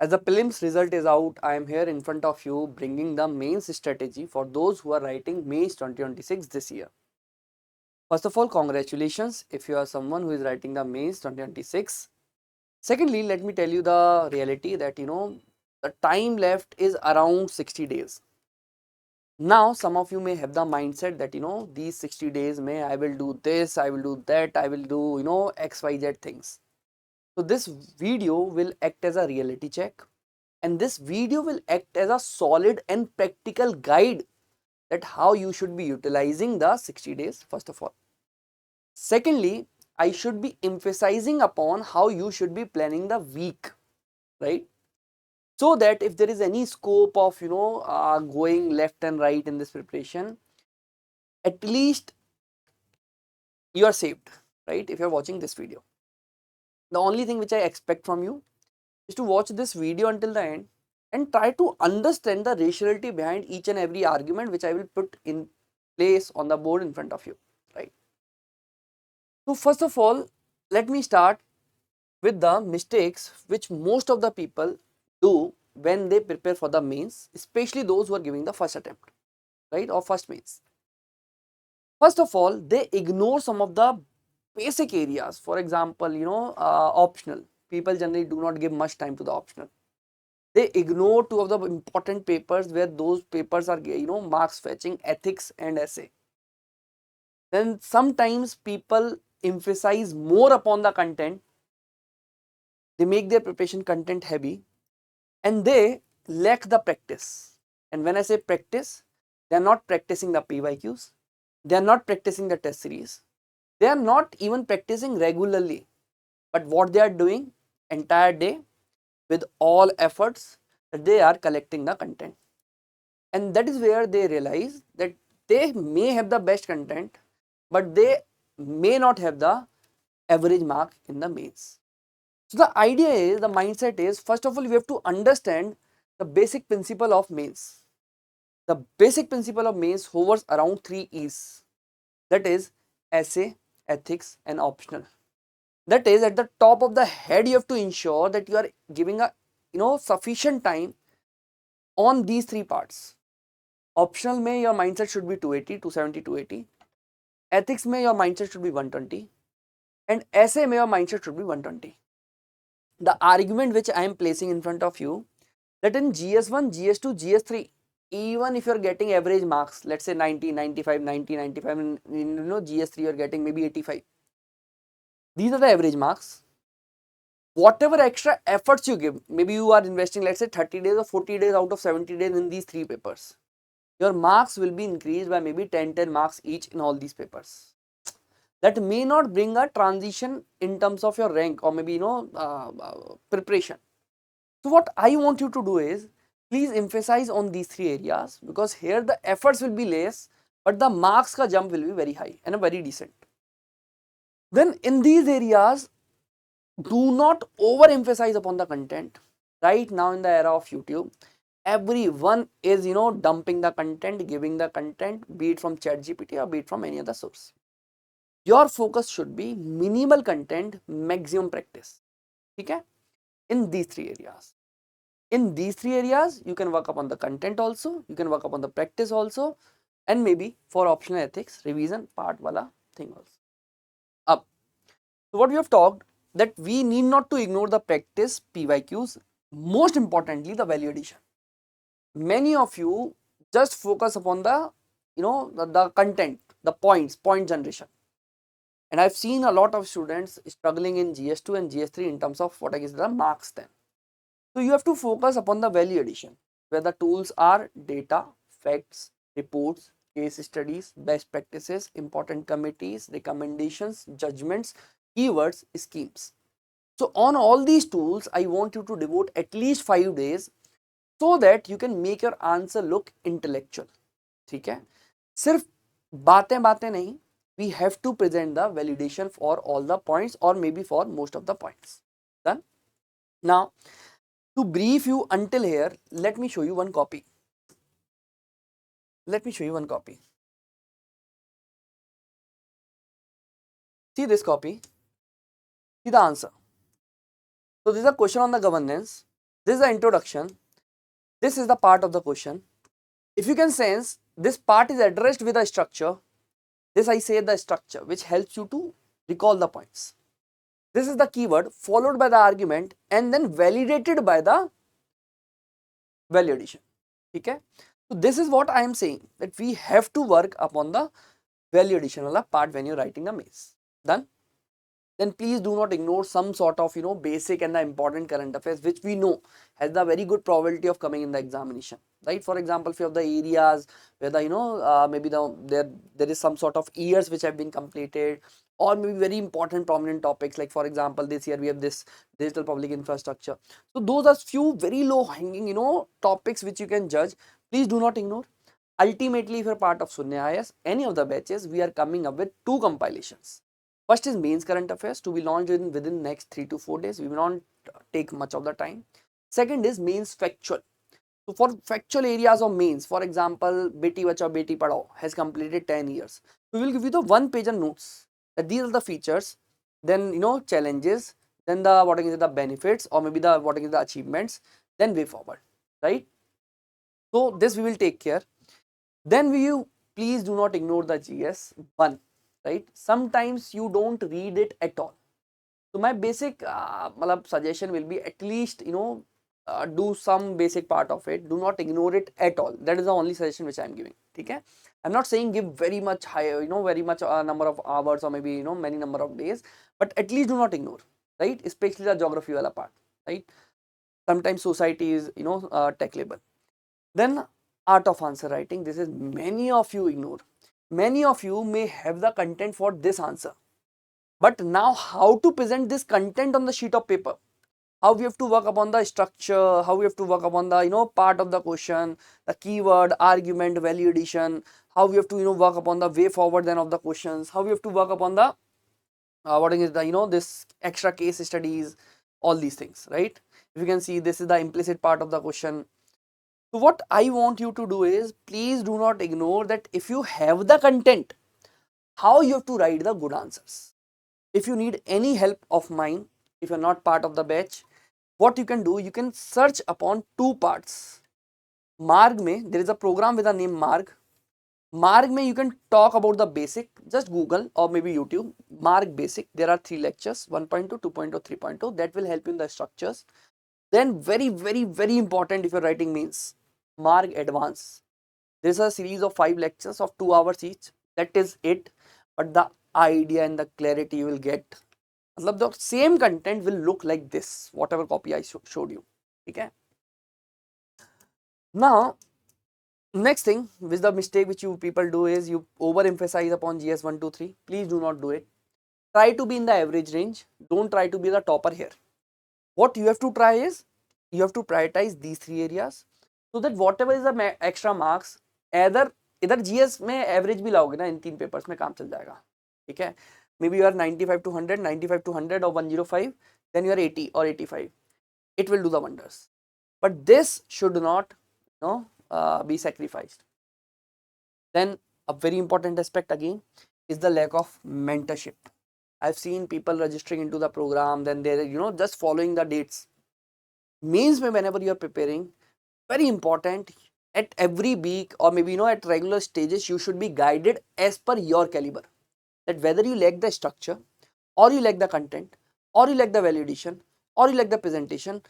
As the prelims result is out, I am here in front of you bringing the mains strategy for those who are writing mains 2026 this year. First of all, congratulations if you are someone who is writing the mains 2026. Secondly, let me tell you the reality that the time left is around 60 days. Now, some of you may have the mindset that these 60 days may I will do this, I will do that, I will do XYZ things. So this video will act as a reality check, and this video will act as a solid and practical guide that how you should be utilizing the 60 days first of all. Secondly, I should be emphasizing upon how you should be planning the week, right? So that if there is any scope of going left and right in this preparation, at least you are saved, right? If you're watching this video, the only thing which I expect from you is to watch this video until the end and try to understand the rationality behind each and every argument which I will put in place on the board in front of you, right? So first of all, let me start with the mistakes which most of the people do when they prepare for the mains, especially those who are giving the first attempt, right, or first mains. First of all, they ignore some of the basic areas. For example, optional. People generally do not give much time to the optional. They ignore two of the important papers where those papers are marks fetching, ethics and essay. Then sometimes people emphasize more upon the content. They make their preparation content heavy and they lack the practice. And when I say practice, they are not practicing the PYQs, they are not practicing the test series, they are not even practicing regularly, but what they are doing entire day with all efforts that they are collecting the content. And that is where they realize that they may have the best content, but they may not have the average mark in the mains. So the idea is, the mindset is, first of all, you have to understand the basic principle of mains. The basic principle of mains hovers around 3 E's, that is essay, ethics and optional. That is, at the top of the head you have to ensure that you are giving a sufficient time on these three parts. Optional may your mindset should be 280, 270, 280. Ethics may your mindset should be 120 and essay may your mindset should be 120. The argument which I am placing in front of you, that in GS1, GS2, GS3, even if you are getting average marks, let's say 90, 95, 90, 95, and GS3 you are getting maybe 85. These are the average marks. Whatever extra efforts you give, maybe you are investing, let's say 30 days or 40 days out of 70 days in these three papers, your marks will be increased by maybe 10 marks each in all these papers. That may not bring a transition in terms of your rank or maybe preparation. So what I want you to do is, please emphasize on these three areas, because here the efforts will be less but the marks ka jump will be very high and very decent. Then in these areas, do not overemphasize upon the content. Right now in the era of YouTube, everyone is dumping the content, giving the content, be it from ChatGPT or be it from any other source. Your focus should be minimal content, maximum practice. Okay, in these three areas. In these three areas, you can work upon the content also, you can work upon the practice also, and maybe for optional ethics, revision part wala thing also. Up. So what we have talked, that we need not to ignore the practice, PYQs, most importantly the value addition. Many of you just focus upon the the content, the point generation. And I've seen a lot of students struggling in GS2 and GS3 in terms of what I guess the marks then. So you have to focus upon the value addition, where the tools are data, facts, reports, case studies, best practices, important committees, recommendations, judgments, keywords, schemes. So on all these tools, I want you to devote at least 5 days so that you can make your answer look intellectual. ठीक है, सिर्फ बातें बातें नहीं, we have to present the validation for all the points or maybe for most of the points. Done? Now, to brief you until here, let me show you one copy. Let me show you one copy. See this copy. See the answer. So this is a question on the governance. This is the introduction. This is the part of the question. If you can sense, this part is addressed with a structure. This I say the structure, which helps you to recall the points. This is the keyword followed by the argument and then validated by the value addition. Okay? So this is what I am saying, that we have to work upon the value addition wala part when you're writing the mains. Done? Then please do not ignore some sort of basic and the important current affairs which we know has the very good probability of coming in the examination, right? For example, if you have the areas where the maybe there is some sort of years which have been completed, or maybe very important prominent topics, like for example this year we have this digital public infrastructure. So those are few very low hanging topics which you can judge. Please do not ignore. Ultimately, if you're part of Sunya IAS, any of the batches, we are coming up with 2 compilations. First is mains current affairs to be launched within next 3 to 4 days. We will not take much of the time. Second is mains factual. So for factual areas of mains, for example, Beti Bachao Beti Padhao has completed 10 years. We will give you the 1-pager notes that these are the features, then challenges, then the what is the benefits, or maybe the what is the achievements, then way forward, right? So this we will take care. Then please do not ignore the GS1, right? Sometimes you don't read it at all. So my basic suggestion will be, at least do some basic part of it. Do not ignore it at all. That is the only suggestion which I am giving. Okay? I'm not saying give very much higher, very much number of hours, or maybe many number of days, but at least do not ignore, right? Especially the geography wala part, right? Sometimes society is tech label. Then art of answer writing. This is many of you ignore. Many of you may have the content for this answer, but now how to present this content on the sheet of paper, how we have to work upon the structure, how we have to work upon the part of the question, the keyword, argument, value addition, how we have to work upon the way forward then of the questions, how we have to work upon the what is the this extra case studies, all these things, right? If you can see, this is the implicit part of the question. So what I want you to do is, please do not ignore that if you have the content, how you have to write the good answers. If you need any help of mine, if you're not part of the batch, what you can do, you can search upon 2 parts. Marg mein, there is a program with the name Marg. Marg mein you can talk about the basic, just Google or maybe YouTube, Marg basic. There are 3 lectures, 1.2, 2.0, 3.0, that will help you in the structures. Then very, very, very important if you're writing mains, Marg advance. There's a series of 5 lectures of 2 hours each. That is it. But the idea and the clarity you will get, the same content will look like this, whatever copy I showed you. Okay. Now, next thing, which the mistake which you people do is, you overemphasize upon GS 1, 2, 3. Please do not do it. Try to be in the average range. Don't try to be the topper here. What you have to try is, you have to prioritize these 3 areas, so that whatever is the extra marks, either इधर GS में average भी लाओगे ना, इन 3 papers में काम चल जाएगा. ठीक है? Maybe you are 95 to 100, 95 to 100 or 105, then you are 80 or 85. It will do the wonders. But this should not be sacrificed. Then a very important aspect again is the lack of mentorship. I've seen people registering into the program, then they're just following the dates. Means whenever you are preparing, very important, at every week or maybe at regular stages, you should be guided as per your caliber, that whether you like the structure, or you like the content, or you like the value addition, or you like the presentation,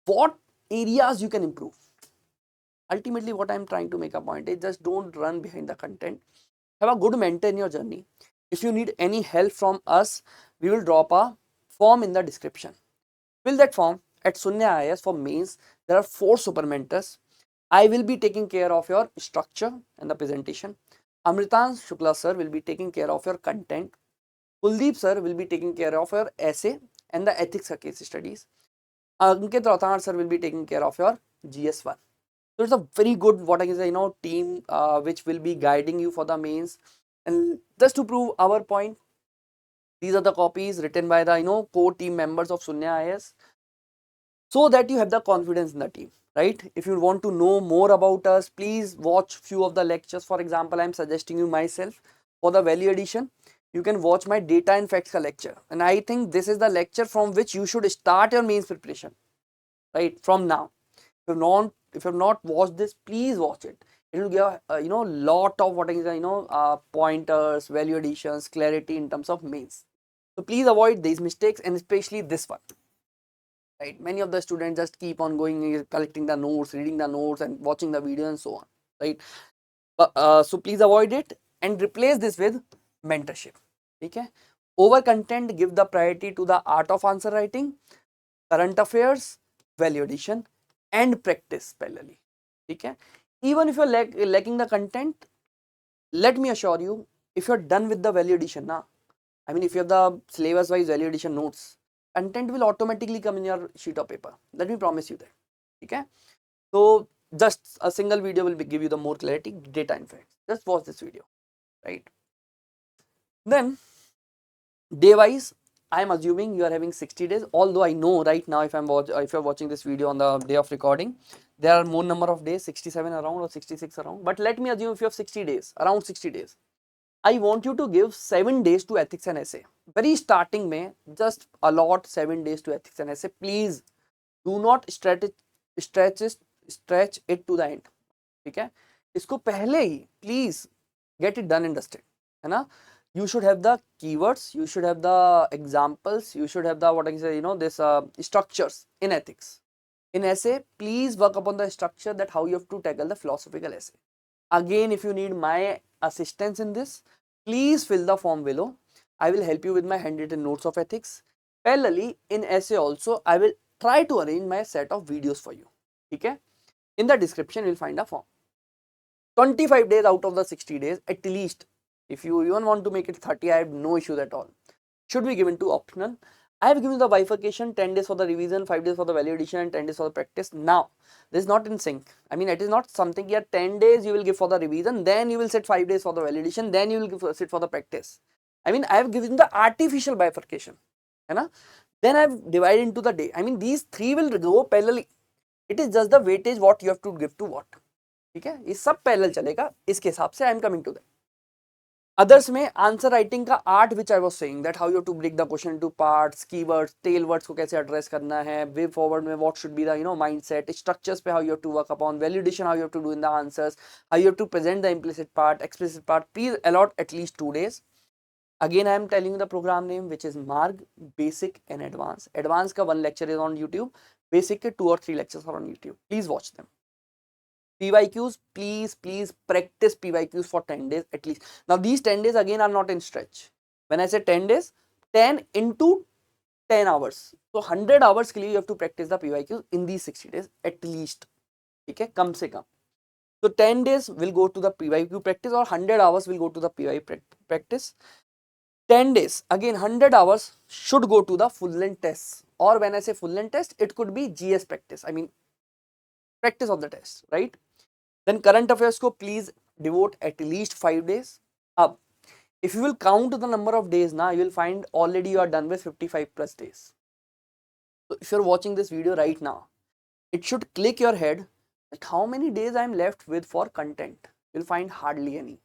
what areas you can improve. Ultimately what I'm trying to make a point is, just don't run behind the content. Have a good mentor in your journey. If you need any help from us, we will drop a form in the description. Fill that form. At Sunya IAS for mains, there are 4 super mentors. I will be taking care of your structure and the presentation. Amritan Shukla sir will be taking care of your content. Kuldeep sir will be taking care of your essay and the ethics case studies. Ankit Rautar sir will be taking care of your GS1. So it's a very good team which will be guiding you for the mains. And just to prove our point, these are the copies written by the core team members of Sunya IAS, so that you have the confidence in the team, right? If you want to know more about us, please watch few of the lectures. For example, I'm suggesting you myself for the value addition. You can watch my data and facts lecture, and I think this is the lecture from which you should start your mains preparation, right? From now, if you have not watched this, please watch it. It will give lot of what is pointers, value additions, clarity in terms of mains. So please avoid these mistakes, and especially this one, right? Many of the students just keep on going, collecting the notes, reading the notes, and watching the video and so on, right? So please avoid it and replace this with mentorship. Okay? Over content, give the priority to the art of answer writing, current affairs, value addition, and practice parallelly. Okay? Even if you're lacking the content, let me assure you, if you're done with the value addition now, I mean, if you have the syllabus wise value addition notes, content will automatically come in your sheet of paper. Let me promise you that. Okay? So just a single video will give you the more clarity, data and facts. Just watch this video, right? Then day wise, I am assuming you are having 60 days. Although I know right now, if you're watching this video on the day of recording, there are more number of days, 67 around or 66 around. But let me assume if you have 60 days, around 60 days, I want you to give 7 days to ethics and essay. Very starting में just allot 7 days to ethics and essay. Please do not stretch it to the end. ठीक है, इसको पहले ही please get it done and dusted, है ना? You should have the keywords, you should have the examples, you should have the what I say, this structures in ethics. In essay, please work upon the structure, that how you have to tackle the philosophical essay. Again, if you need my assistance in this, please fill the form below. I will help you with my handwritten notes of ethics. Parallelly, in essay also, I will try to arrange my set of videos for you. Okay? In the description, you will find a form. 25 days out of the 60 days, at least. If you even want to make it 30, I have no issues at all. Should be given to optional. I have given the bifurcation, 10 days for the revision, 5 days for the value addition, and 10 days for the practice. Now, this is not in sync. I mean, it is not something here 10 days you will give for the revision, then you will sit 5 days for the value addition, then you will sit for the practice. I mean, I have given the artificial bifurcation. Then I have divided into the day. I mean, these three will go parallelly. It is just the weightage what you have to give to what. ठीक है, ये सब parallel चलेगा, इसके हिसाब से I am coming to that. Others में answer writing का art which I was saying, that how you to break the question to parts, keywords, tell words को कैसे एड्रेस करना है, वे फॉरवर्ड में what should be the mindset, structures पे how you have to work upon, validation how you have to do in the answers, how you have to present the implicit part, explicit part. Please allot at least 2 days. Again, I am telling you the program name, which is Marg, Basic and Advanced. Advanced ka 1 lecture is on YouTube. Basic ke 2 or 3 lectures are on YouTube. Please watch them. PYQs, please practice PYQs for 10 days at least. Now these 10 days again are not in stretch. When I say 10 days, 10 into 10 hours. So 100 hours के लिए you have to practice the PYQs in these 60 days at least. ठीक है, कम से कम. So 10 days will go to the PYQ practice, or 100 hours will go to the PYQ practice. 10 days, again 100 hours should go to the full length tests. Or when I say full length test, it could be GS practice. I mean practice of the test, right? Then current affairs को please devote at least 5 days. Up, if you will count the number of days now, you will find already you are done with 55 plus days. So if you're watching this video right now, it should click your head that how many days I am left with for content. You'll find hardly any.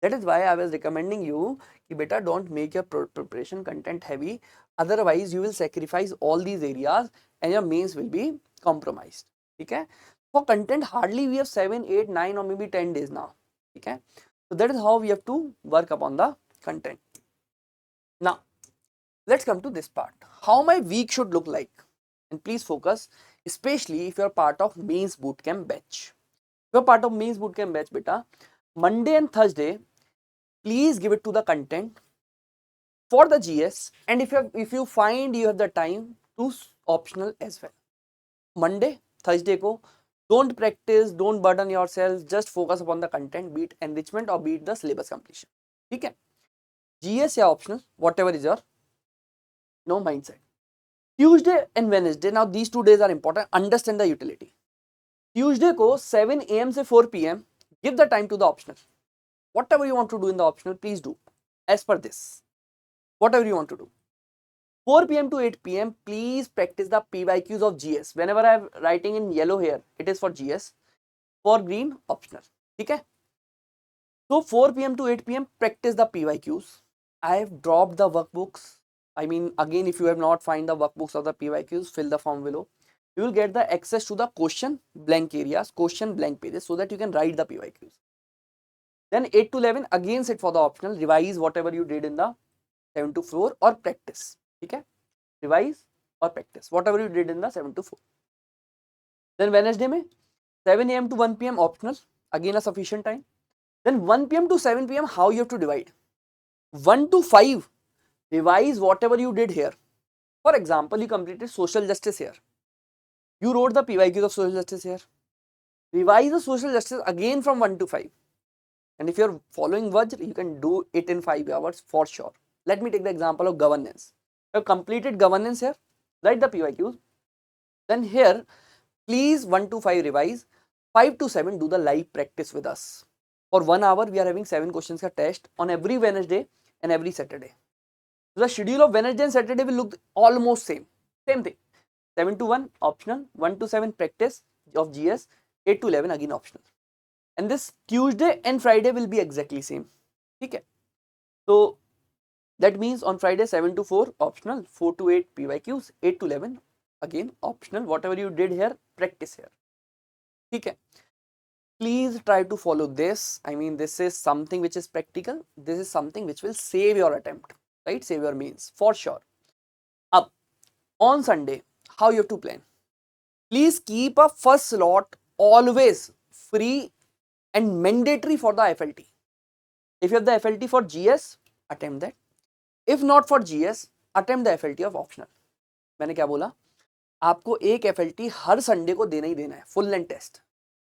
That is why I was recommending you कि beta don't make your preparation content heavy, otherwise you will sacrifice all these areas and your mains will be compromised. Okay? For content hardly we have 7, 8, 9 or maybe 10 days now. Okay? So that is how we have to work upon the content. Now let's come to this part, how my week should look like. And please focus, especially if you are part of mains bootcamp batch. If you are part of mains bootcamp batch, beta, Monday and Thursday, please give it to the content for the GS, and if you find you have the time, to optional as well. Monday, Thursday को don't practice, don't burden yourself, just focus upon the content, be it enrichment or be it the syllabus completion. ठीक है, GS या optional, whatever is your mindset. Tuesday and Wednesday, now these 2 days are important. Understand the utility. Tuesday को 7 AM से 4 PM, give the time to the optional. Whatever you want to do in the optional, please do as per this. Whatever you want to do. 4 PM to 8 PM, please practice the PYQs of GS. Whenever I am writing in yellow here, it is for GS. For green, optional. Okay? So 4 PM to 8 PM, practice the PYQs. I have dropped the workbooks. I mean, again, if you have not find the workbooks of the PYQs, fill the form below. you will get the access to the question blank areas, question blank pages, so that you can write the PYQs. Then 8 to 11 again sit for the optional, revise whatever you did in the 7 to 4 or practice. Okay, revise or practice whatever you did in the 7 to 4. Then Wednesday में 7 a.m. to 1 p.m. optional, again a sufficient time. Then 1 p.m. to 7 p.m. how you have to divide. 1 to 5 revise whatever you did here. For example, you completed social justice here. You wrote the PYQs of social justice here. Revise the social justice again from 1 to 5. And if you're following Vajra, you can do it in 5 hours for sure. Let me take the example of governance. You have completed governance here, write the PYQs. Then here, please 1 to 5 revise, 5 to 7 do the live practice with us. For 1 hour, we are having 7 questions ka test on every Wednesday and every Saturday. So the schedule of Wednesday and Saturday will look almost same thing. 7 to 1 optional, 1 to 7 practice of GS, 8 to 11 again optional. And this Tuesday and Friday will be exactly same. Okay. So that means on Friday 7 to 4 optional, 4 to 8 PYQs, 8 to 11 again optional. Whatever you did here, practice here. Okay. Please try to follow this. I mean, this is something which is practical. This is something which will save your attempt, right? Save your means for sure. Up on Sunday, how you have to plan? Please keep a first slot always free and mandatory for the FLT. If you have the FLT for GS, attempt that. If not for GS, attempt the FLT of optional. मैंने क्या बोला? आपको एक FLT हर Sunday को देना ही देना है, full length test,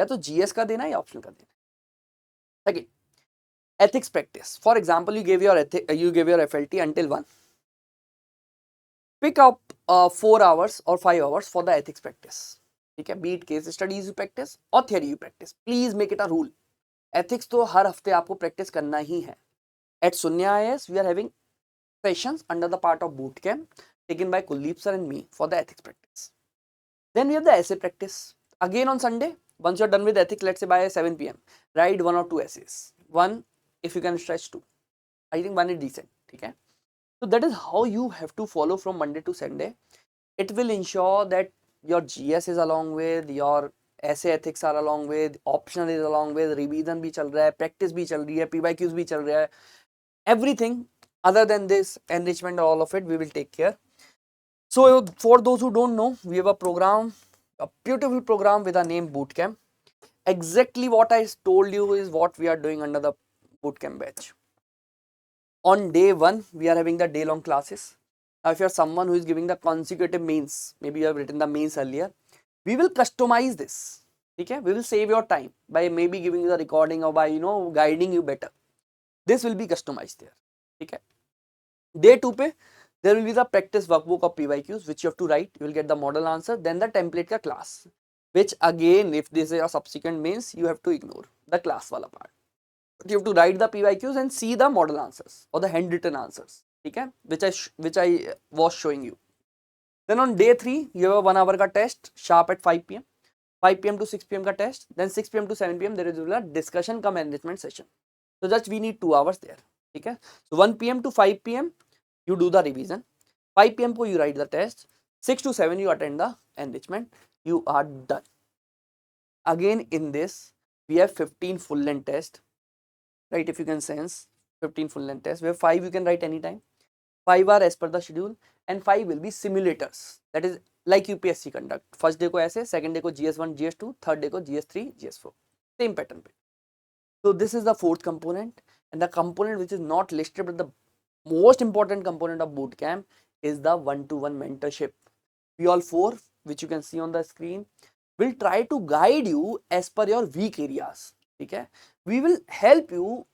या तो GS का देना है या ऑप्शनल का देना है. Second, ethics practice. For example, you gave your FLT until 1. Pick up 4 hours or 5 hours for the ethics practice. ठीक है, be it case studies you practice or theory you practice. Please make it a rule. Ethics तो हर हफ्ते आपको practice करना ही है. At Sunya IAS, we are having sessions under the part of boot camp taken by Kuldeep sir and me for the ethics practice. Then we have the essay practice. Again on Sunday, once you're done with ethics, let's say by 7 p.m., write 1 or 2 essays. 1, if you can stretch 2. I think 1 is decent. Okay? So that is how you have to follow from Monday to Sunday. It will ensure that your GS is along with, your essay ethics are along with, optional is along with, revision भी चल रहा है, practice भी चल रही है, PYQs भी चल रहा है. Everything other than this enrichment, all of it, we will take care. So for those who don't know, we have a program, a beautiful program with a name Bootcamp. Exactly what I told you is what we are doing under the Bootcamp batch. On day 1, we are having the day-long classes. Now, if you are someone who is giving the consecutive mains, maybe you have written the mains earlier, we will customize this. Okay? We will save your time by maybe giving you the recording or by guiding you better. This will be customized there. Okay? Day 2 pe, there will be the practice workbook of PYQs which you have to write. You will get the model answer, then the template ka class, which again, if this is a subsequent mains, you have to ignore the class wala part. But you have to write the PYQs and see the model answers or the handwritten answers, okay, which I was showing you. Then on day 3, you have a 1 hour ka test sharp at 5 p.m. 5 p.m. to 6 p.m. ka test. Then 6 p.m. to 7 p.m. there is a discussion cum enrichment session. So just we need 2 hours there. Okay. So 1 p.m. to 5 p.m. you do the revision. 5 p.m. ko you write the test. 6 to 7 you attend the enrichment. You are done. Again in this we have 15 full length tests. Right, if you can sense 15 full length tests, where 5 you can write anytime, 5 are as per the schedule, and 5 will be simulators, that is like UPSC conduct. First day ko aise, second day ko GS1, GS2, third day ko GS3, GS4, same pattern. So this is the fourth component, and the component which is not listed but the most important component of bootcamp is the one-to-one mentorship. We all 4, which you can see on the screen, will try to guide you as per your weak areas. Okay? We will help you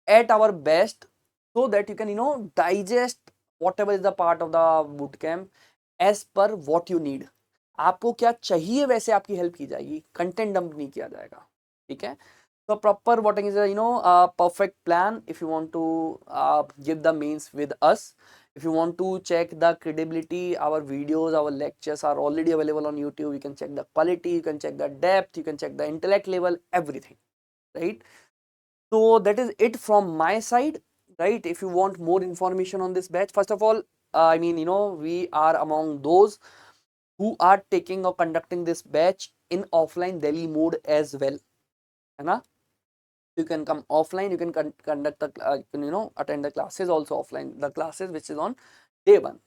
at our best so that you can digest whatever is the part of the bootcamp as per what you need. आपको क्या चाहिए वैसे आपकी help की जाएगी, content dump नहीं किया जाएगा. ठीक है. So proper what is a perfect plan if you want to give the mains with us. If you want to check the credibility, our videos, our lectures are already available on YouTube. You can check the quality, you can check the depth, you can check the intellect level, everything, right? So that is it from my side, right? If you want more information on this batch, first of all, we are among those who are taking or conducting this batch in offline Delhi mode as well, है ना? You can come offline, you can conduct the attend the classes also offline, the classes which is on day 1,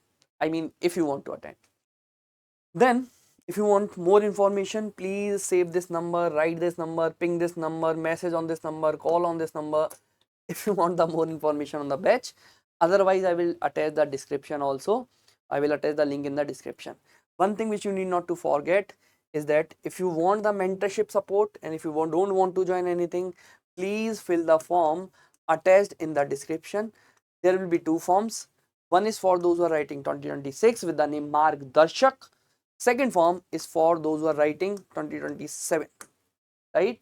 I mean if you want to attend. Then if you want more information, please save this number, write this number, ping this number, message on this number, call on this number if you want the more information on the batch. Otherwise I will attach the description also, I will attach the link in the description. One thing which you need not to forget is that if you want the mentorship support and if you don't want to join anything, please fill the form attached in the description. There will be 2 forms. One is for those who are writing 2026 with the name Margdarshak. Second form is for those who are writing 2027, right?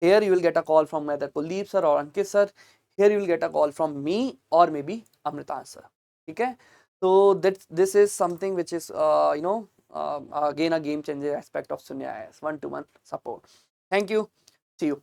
Here you will get a call from either Kuldeep sir or Ankit sir. Here you will get a call from me or maybe Amrita sir. Okay, so this is something which is again a game changer aspect of Sunya IAS, one-to-one support. Thank you. See you.